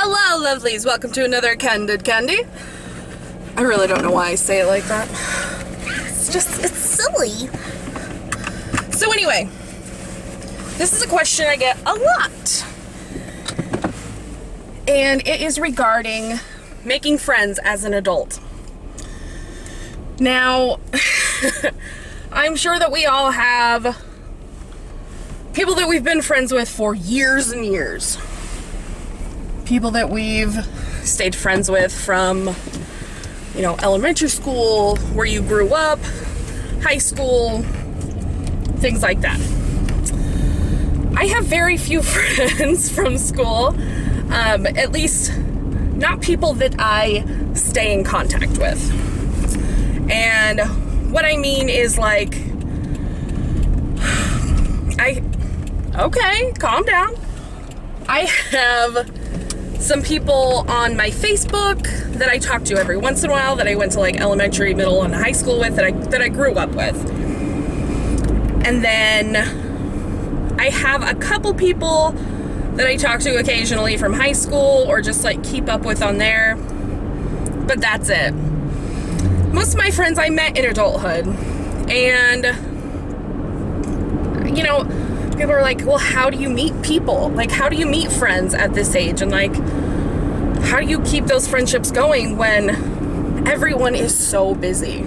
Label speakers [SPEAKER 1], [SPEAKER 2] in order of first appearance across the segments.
[SPEAKER 1] Hello, lovelies. Welcome to another Candid Candy. I really don't know why I say it like that. It's silly. So anyway, this is a question I get a lot. And it is regarding making friends as an adult. Now, I'm sure that we all have people that we've been friends with for years and years. People that we've stayed friends with from, elementary school, where you grew up, high school, things like that. I have very few friends from school, at least not people that I stay in contact with. And what I mean is okay, calm down. I have some people on my Facebook that I talk to every once in a while that I went to elementary, middle, and high school with that I grew up with. And then I have a couple people that I talk to occasionally from high school or just keep up with on there. But that's it. Most of my friends I met in adulthood. And people are like, well, how do you meet people? How do you meet friends at this age? And how do you keep those friendships going when everyone is so busy?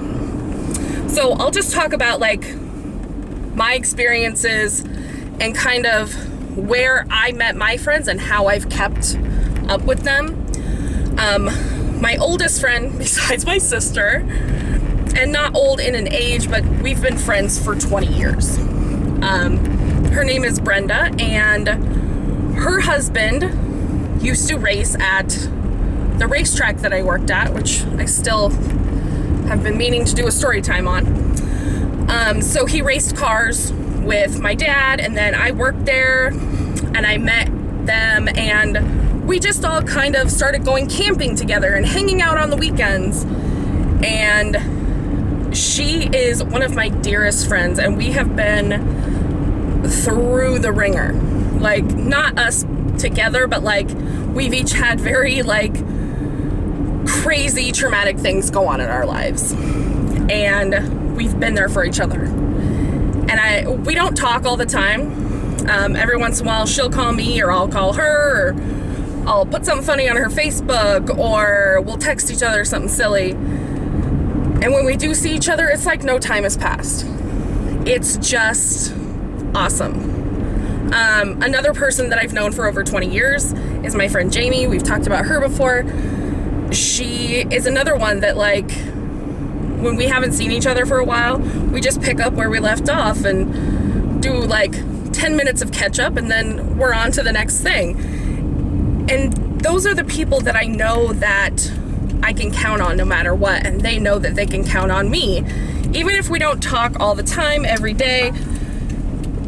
[SPEAKER 1] So I'll just talk about my experiences and kind of where I met my friends and how I've kept up with them. My oldest friend, besides my sister, and not old in an age, but we've been friends for 20 years. Her name is Brenda, and her husband used to race at the racetrack that I worked at, which I still have been meaning to do a story time on. So he raced cars with my dad, and then I worked there, and I met them, and we just all kind of started going camping together and hanging out on the weekends. And she is one of my dearest friends, and we have been through the ringer. Not us together, but we've each had very crazy traumatic things go on in our lives, and we've been there for each other. And we don't talk all the time. Every once in a while she'll call me, or I'll call her, or I'll put something funny on her Facebook, or we'll text each other something silly. And when we do see each other, it's like no time has passed. It's just awesome. Another person that I've known for over 20 years is my friend Jamie. We've talked about her before. She is another one that when we haven't seen each other for a while, we just pick up where we left off and do 10 minutes of catch up, and then we're on to the next thing. And those are the people that I know that I can count on no matter what, and they know that they can count on me. Even if we don't talk all the time, every day,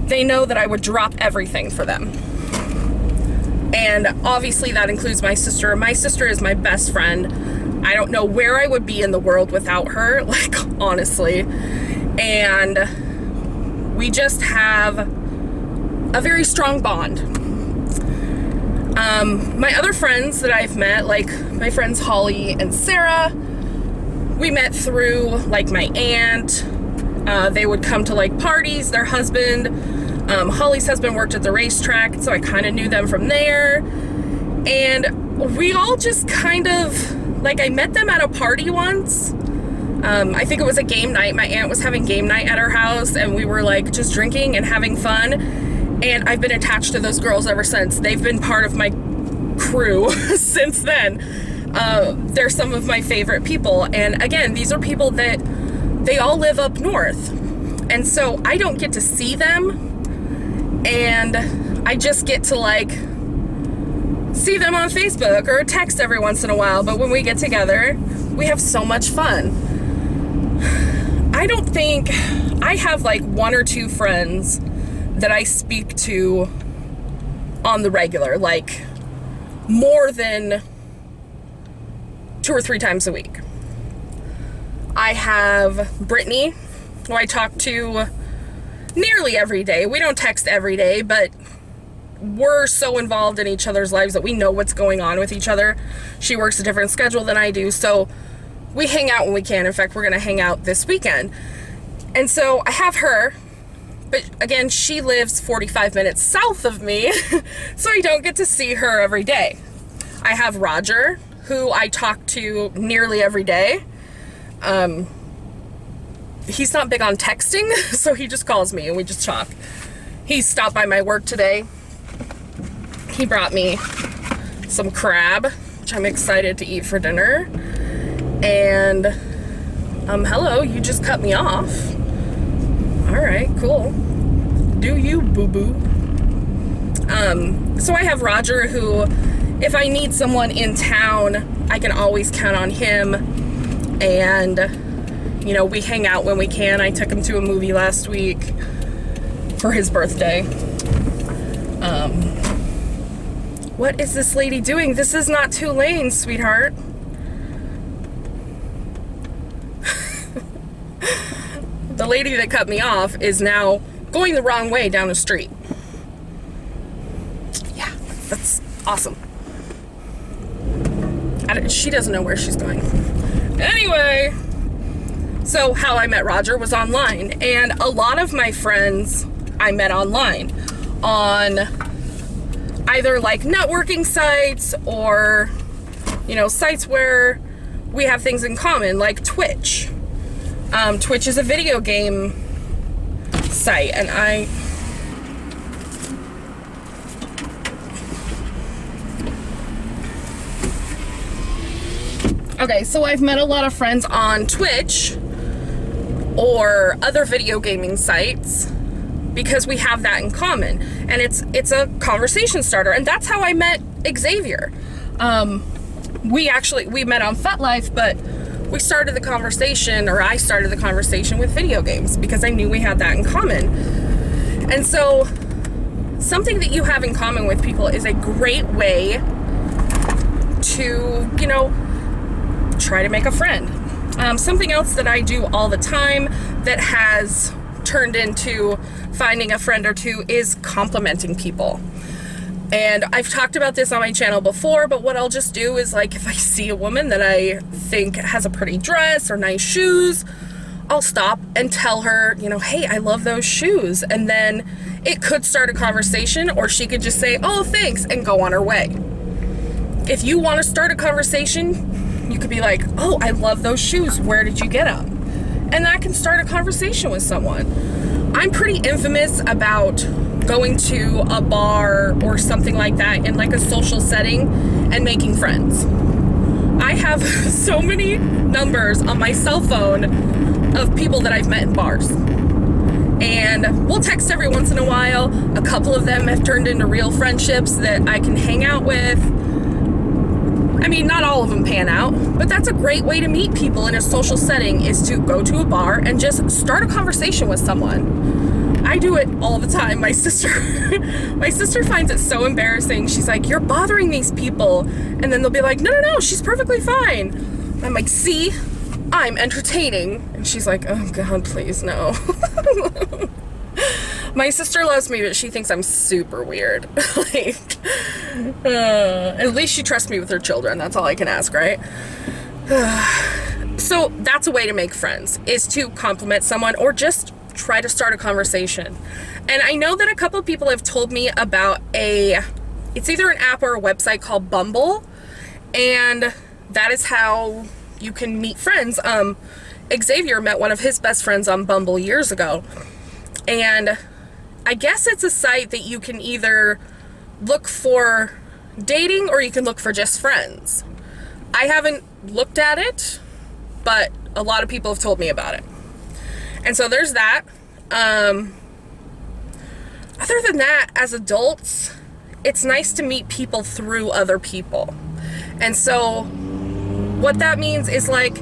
[SPEAKER 1] they know that I would drop everything for them. And obviously that includes my sister. My sister is my best friend. I don't know where I would be in the world without her, honestly. And we just have a very strong bond. My other friends that I've met, my friends Holly and Sarah, we met through my aunt. They would come to parties. Their husband, Holly's husband, worked at the racetrack, so I kind of knew them from there. And we all just kind of, I met them at a party once. I think it was a game night. My aunt was having game night at her house, and we were just drinking and having fun. And I've been attached to those girls ever since. They've been part of my crew since then. They're some of my favorite people. And again, these are people that they all live up north. And so I don't get to see them. And I just get to see them on Facebook or text every once in a while. But when we get together, we have so much fun. I don't think I have one or two friends that I speak to on the regular, more than 2 or 3 times a week. I have Brittany, who I talk to nearly every day. We don't text every day, but we're so involved in each other's lives that we know what's going on with each other. She works a different schedule than I do, so we hang out when we can. In fact, we're gonna hang out this weekend. And so I have her, but again, she lives 45 minutes south of me, so I don't get to see her every day. I have Roger, who I talk to nearly every day. He's not big on texting, so he just calls me and we just talk. He stopped by my work today. He brought me some crab, which I'm excited to eat for dinner. And, hello, you just cut me off. All right, cool. Do you, boo-boo? So I have Roger, who, if I need someone in town, I can always count on him. And, you know, we hang out when we can. I took him to a movie last week for his birthday. What is this lady doing? This is not 2 lanes, sweetheart. The lady that cut me off is now going the wrong way down the street. Yeah, that's awesome. She doesn't know where she's going. Anyway, so how I met Roger was online, and a lot of my friends I met online on either like networking sites or, you know, sites where we have things in common, like Twitch. Twitch is a video game site, and okay, so I've met a lot of friends on Twitch or other video gaming sites because we have that in common, and it's a conversation starter, and that's how I met Xavier. We met on FetLife, but we started the conversation, or I started the conversation with video games because I knew we had that in common. And so something that you have in common with people is a great way to, you know, try to make a friend. Something else that I do all the time that has turned into finding a friend or two is complimenting people. And I've talked about this on my channel before, but what I'll just do is, like, if I see a woman that I think has a pretty dress or nice shoes, I'll stop and tell her, you know, hey, I love those shoes. And then it could start a conversation, or she could just say, oh, thanks, and go on her way. If you want to start a conversation, you could be like, oh, I love those shoes. Where did you get them? And that can start a conversation with someone. I'm pretty infamous about going to a bar or something like that in like a social setting and making friends. I have so many numbers on my cell phone of people that I've met in bars. And we'll text every once in a while. A couple of them have turned into real friendships that I can hang out with. I mean, not all of them pan out, but that's a great way to meet people in a social setting, is to go to a bar and just start a conversation with someone. I do it all the time. My sister finds it so embarrassing. She's like, you're bothering these people. And then they'll be like, no, she's perfectly fine. And I'm like, see, I'm entertaining. And she's like, oh God, please, no. My sister loves me, but she thinks I'm super weird. Like, at least she trusts me with her children. That's all I can ask, right? So that's a way to make friends, is to compliment someone or just try to start a conversation. And I know that a couple of people have told me about it's either an app or a website called Bumble, and that is how you can meet friends. Xavier met one of his best friends on Bumble years ago, and I guess it's a site that you can either look for dating or you can look for just friends. I haven't looked at it, but a lot of people have told me about it. And so there's that. Other than that, as adults, it's nice to meet people through other people. And so what that means is, like,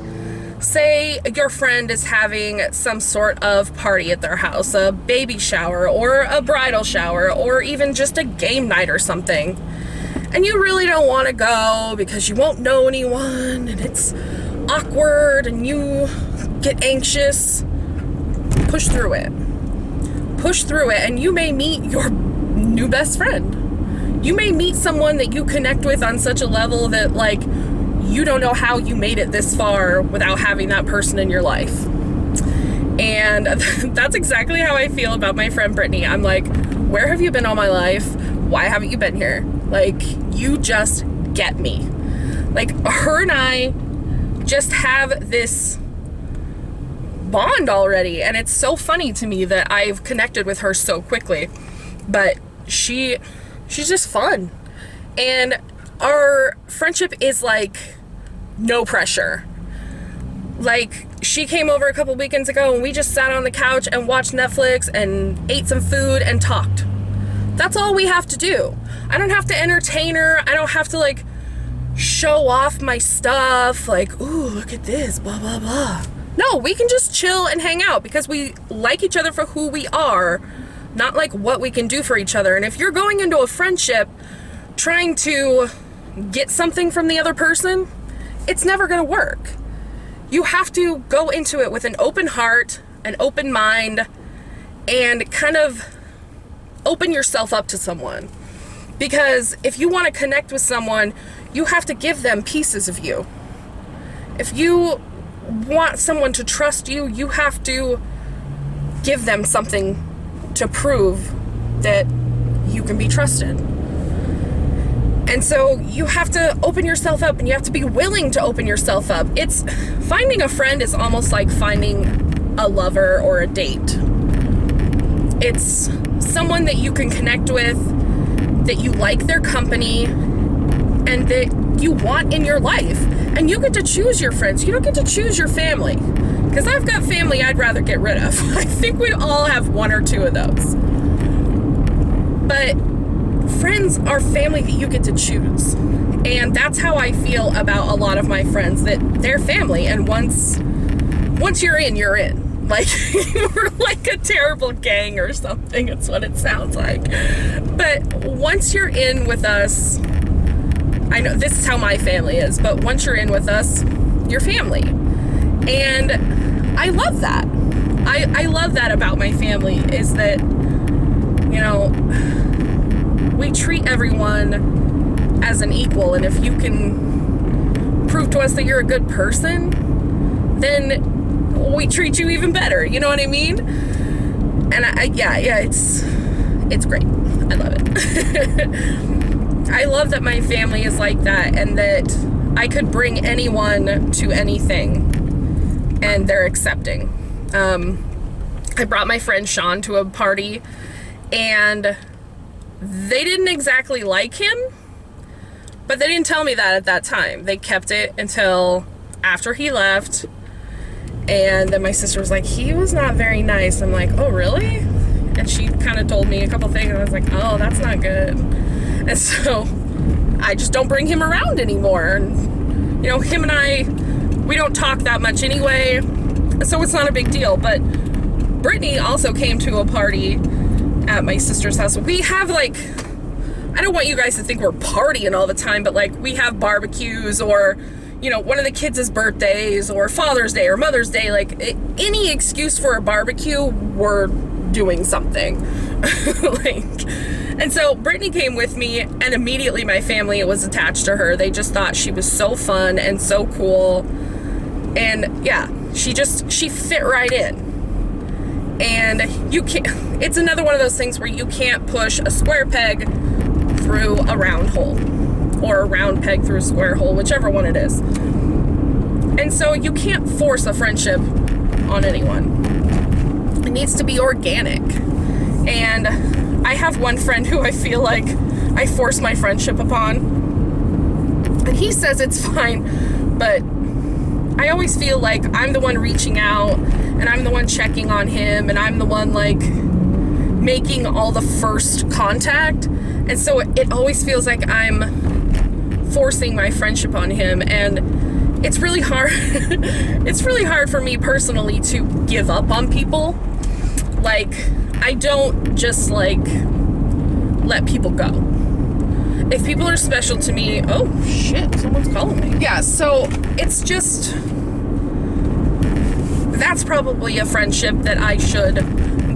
[SPEAKER 1] say your friend is having some sort of party at their house, a baby shower or a bridal shower or even just a game night or something, and you really don't want to go because you won't know anyone and it's awkward and you get anxious. Push through it, and you may meet your new best friend. You may meet someone that you connect with on such a level that, like, you don't know how you made it this far without having that person in your life. And that's exactly how I feel about my friend Brittany. I'm like, where have you been all my life? Why haven't you been here? Like, you just get me. Like, her and I just have this bond already, and it's so funny to me that I've connected with her so quickly. But she's just fun. And our friendship is like no pressure. Like, she came over a couple weekends ago and we just sat on the couch and watched Netflix and ate some food and talked. That's all we have to do. I don't have to entertain her. I don't have to, like, show off my stuff, like, ooh, look at this, blah, blah, blah. No, we can just chill and hang out because we like each other for who we are, not like what we can do for each other. And if you're going into a friendship trying to get something from the other person, it's never going to work. You have to go into it with an open heart, an open mind, and kind of open yourself up to someone. Because if you want to connect with someone, you have to give them pieces of you. If you want someone to trust you, you have to give them something to prove that you can be trusted. And so you have to open yourself up, and you have to be willing to open yourself up. It's finding a friend is almost like finding a lover or a date. It's someone that you can connect with, that you like their company, and that you want in your life. And you get to choose your friends. You don't get to choose your family. Because I've got family I'd rather get rid of. I think we all have one or two of those. But friends are family that you get to choose. And that's how I feel about a lot of my friends, that they're family. And once you're in, you're in. Like, we're like a terrible gang or something. It's what it sounds like. But once you're in with us, I know this is how my family is, but once you're in with us, you're family. And I love that. I love that about my family, is that, you know, we treat everyone as an equal. And if you can prove to us that you're a good person, then we treat you even better. You know what I mean? And yeah, it's great. I love it. I love that my family is like that, and that I could bring anyone to anything and they're accepting. I brought my friend Sean to a party, and they didn't exactly like him, but they didn't tell me that at that time. They kept it until after he left, and then my sister was like, he was not very nice. I'm like, oh, really? And she kind of told me a couple things, and I was like, oh, that's not good. And so I just don't bring him around anymore. And, you know, him and I, we don't talk that much anyway, so it's not a big deal. But Brittany also came to a party at my sister's house. We have, like, I don't want you guys to think we're partying all the time, but, like, we have barbecues, or, you know, one of the kids' birthdays, or Father's Day or Mother's Day. Like, any excuse for a barbecue, we're doing something. And so Brittany came with me, and immediately my family was attached to her. They just thought she was so fun and so cool. And yeah, she fit right in. And you can't, it's another one of those things where you can't push a square peg through a round hole, or a round peg through a square hole, whichever one it is. And so you can't force a friendship on anyone. It needs to be organic. And I have one friend who I feel like I force my friendship upon, and he says it's fine, but I always feel like I'm the one reaching out, and I'm the one checking on him, and I'm the one, like, making all the first contact. And so it always feels like I'm forcing my friendship on him, and it's really hard. It's really hard for me personally to give up on people. Like, I don't just, like, let people go. If people are special to me, oh shit, someone's calling me. Yeah, so it's just, that's probably a friendship that I should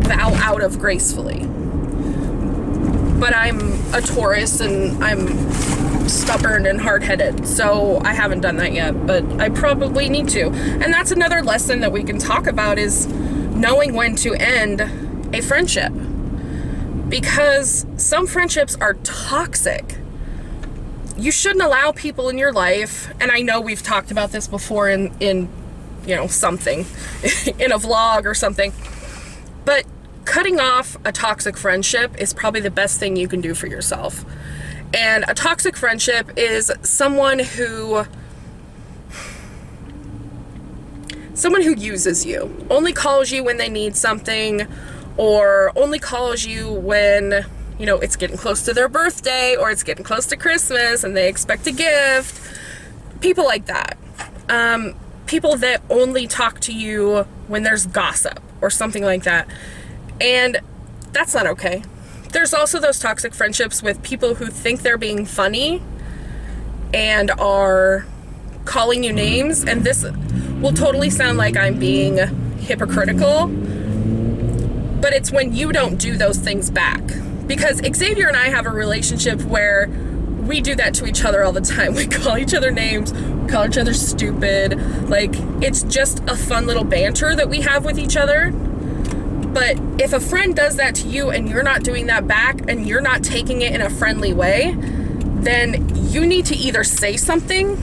[SPEAKER 1] bow out of gracefully. but I'm a Taurus and I'm stubborn and hard-headed, so I haven't done that yet, but I probably need to. And that's another lesson that we can talk about, is knowing when to end a friendship, because some friendships are toxic. You shouldn't allow people in your life, and I know we've talked about this before in you know, something in a vlog or something, but cutting off a toxic friendship is probably the best thing you can do for yourself. And a toxic friendship is someone who uses you, only calls you when they need something, or only calls you when, you know, it's getting close to their birthday, or it's getting close to Christmas and they expect a gift. People like that. People that only talk to you when there's gossip or something like that. And that's not okay. There's also those toxic friendships with people who think they're being funny and are calling you names. And this will totally sound like I'm being hypocritical, but it's when you don't do those things back. Because Xavier and I have a relationship where we do that to each other all the time. We call each other names, we call each other stupid. Like, it's just a fun little banter that we have with each other. But if a friend does that to you and you're not doing that back, and you're not taking it in a friendly way, then you need to either say something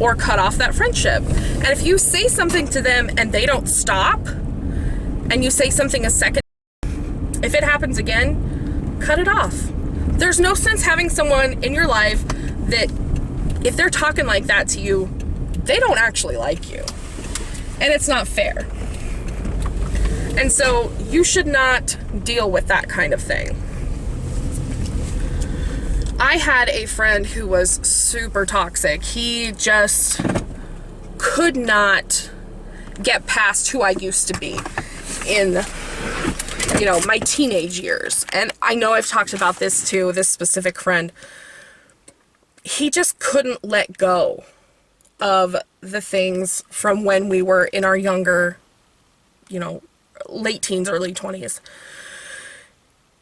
[SPEAKER 1] or cut off that friendship. And if you say something to them and they don't stop, and you say something a second, if it happens again, cut it off. There's no sense having someone in your life that, if they're talking like that to you, they don't actually like you. And it's not fair. And so you should not deal with that kind of thing. I had a friend who was super toxic. He just could not get past who I used to be in, you know, my teenage years. And I know I've talked about this too, this specific friend. He just couldn't let go of the things from when we were in our younger, you know, late teens, early 20s.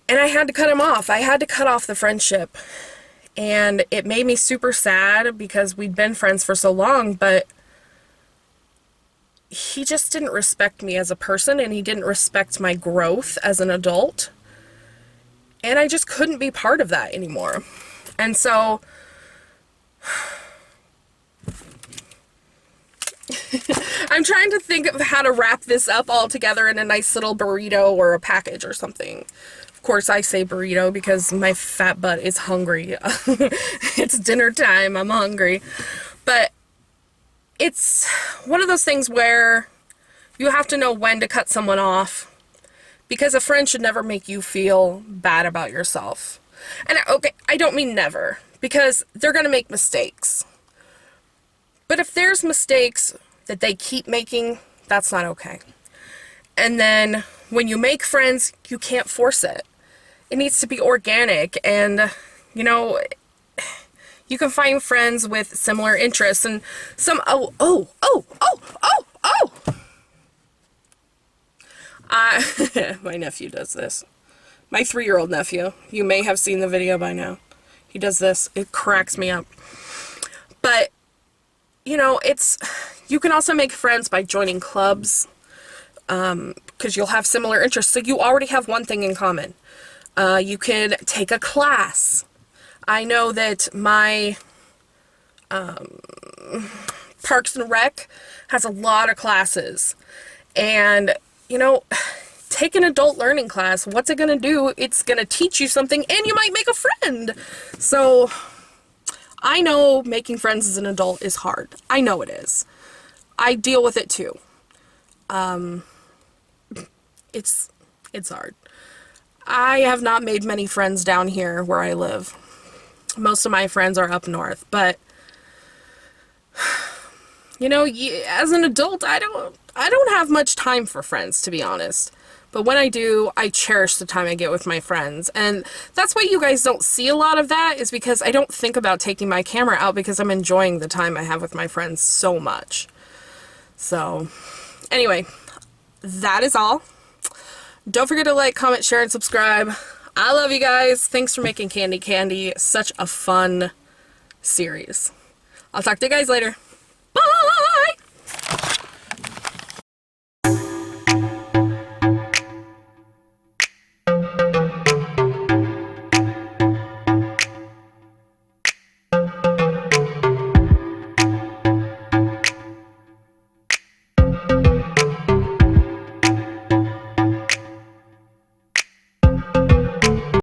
[SPEAKER 1] And I had to cut him off. I had to cut off the friendship. And it made me super sad because we'd been friends for so long, but he just didn't respect me as a person, and he didn't respect my growth as an adult. And I just couldn't be part of that anymore. And so I'm trying to think of how to wrap this up all together in a nice little burrito or a package or something. Of course, I say burrito because my fat butt is hungry. It's dinner time. I'm hungry. But it's one of those things where you have to know when to cut someone off, because a friend should never make you feel bad about yourself. And okay, I don't mean never, because they're going to make mistakes. But if there's mistakes that they keep making, that's not okay. And then when you make friends, you can't force it. It needs to be organic, and, you know, you can find friends with similar interests and some, my nephew does this. My 3-year-old nephew. You may have seen the video by now. He does this. It cracks me up. But, you know, you can also make friends by joining clubs, because you'll have similar interests. So you already have one thing in common. You could take a class. I know that my Parks and Rec has a lot of classes. And, you know, take an adult learning class. What's it going to do? It's going to teach you something, and you might make a friend. So I know making friends as an adult is hard. I know it is. I deal with it too. It's hard. I have not made many friends down here where I live. Most of my friends are up north, but you know, as an adult, I don't have much time for friends, to be honest. But when I do, I cherish the time I get with my friends. And that's why you guys don't see a lot of that, is because I don't think about taking my camera out, because I'm enjoying the time I have with my friends so much. So, anyway, that is all. Don't forget to like, comment, share, and subscribe. I love you guys. Thanks for making Candy Candy such a fun series. I'll talk to you guys later.